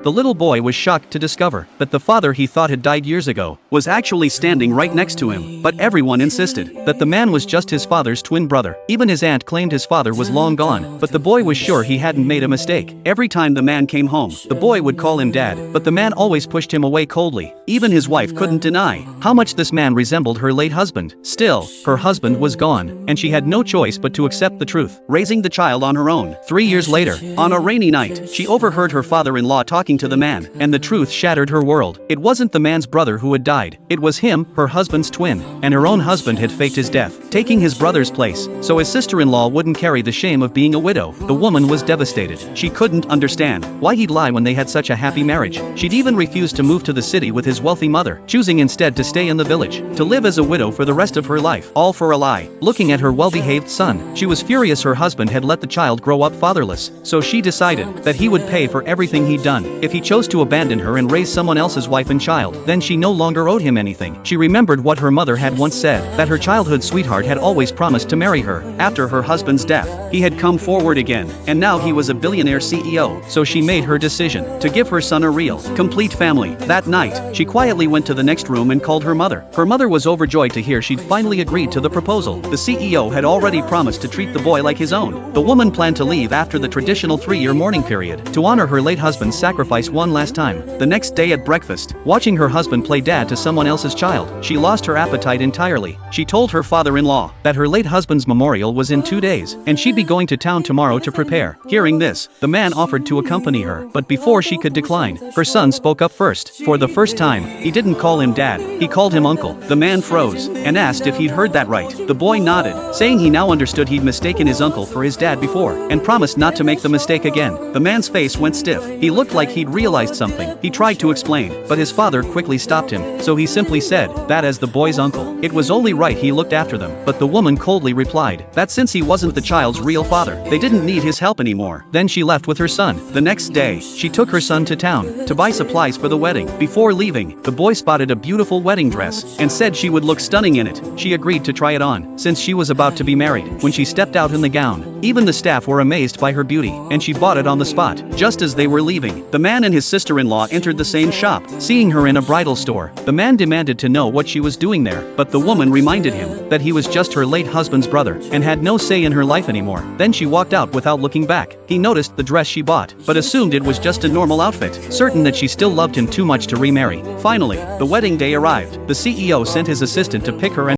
The little boy was shocked to discover that the father he thought had died years ago was actually standing right next to him. But everyone insisted that the man was just his father's twin brother. Even his aunt claimed his father was long gone, but the boy was sure he hadn't made a mistake. Every time the man came home, the boy would call him dad, but the man always pushed him away coldly. Even his wife couldn't deny how much this man resembled her late husband. Still, her husband was gone, and she had no choice but to accept the truth, raising the child on her own. 3 years later, on a rainy night, she overheard her father-in-law talking to the man, and the truth shattered her world. It wasn't the man's brother who had died. It was him, her husband's twin, and her own husband had faked his death, taking his brother's place, so his sister-in-law wouldn't carry the shame of being a widow. The woman was devastated. She couldn't understand why he'd lie when they had such a happy marriage. She'd even refused to move to the city with his wealthy mother, choosing instead to stay in the village, to live as a widow for the rest of her life, all for a lie. Looking at her well-behaved son, she was furious her husband had let the child grow up fatherless, so she decided that he would pay for everything he'd done. If he chose to abandon her and raise someone else's wife and child, then she no longer owed him anything. She remembered what her mother had once said, that her childhood sweetheart had always promised to marry her. After her husband's death, he had come forward again, and now he was a billionaire CEO, so she made her decision to give her son a real, complete family. That night, she quietly went to the next room and called her mother. Her mother was overjoyed to hear she'd finally agreed to the proposal. The CEO had already promised to treat the boy like his own. The woman planned to leave after the traditional 3-year mourning period, to honor her late husband's sacrifice one last time. The next day at breakfast, watching her husband play dad to someone else's child, she lost her appetite entirely. She told her father-in-law that her late husband's memorial was in 2 days, and she'd be going to town tomorrow to prepare. Hearing this, the man offered to accompany her, but before she could decline, her son spoke up first. For the first time, he didn't call him dad, he called him uncle. The man froze, and asked if he'd heard that right. The boy nodded, saying he now understood he'd mistaken his uncle for his dad before, and promised not to make the mistake again. The man's face went stiff. He looked like he'd realized something. He tried to explain, but his father quickly stopped him, so he simply said that as the boy's uncle, it was only right he looked after them. But the woman coldly replied that since he wasn't the child's real father, they didn't need his help anymore. Then she left with her son. The next day, she took her son to town to buy supplies for the wedding. Before leaving, the boy spotted a beautiful wedding dress and said she would look stunning in it. She agreed to try it on, since she was about to be married. When she stepped out in the gown, even the staff were amazed by her beauty, and she bought it on the spot. Just as they were leaving, the man and his sister-in-law entered the same shop. Seeing her in a bridal store, the man demanded to know what she was doing there, but the woman reminded him that he was just her late husband's brother and had no say in her life anymore. Then she walked out without looking back. He noticed the dress she bought, but assumed it was just a normal outfit, certain that she still loved him too much to remarry. Finally, the wedding day arrived. The CEO sent his assistant to pick her and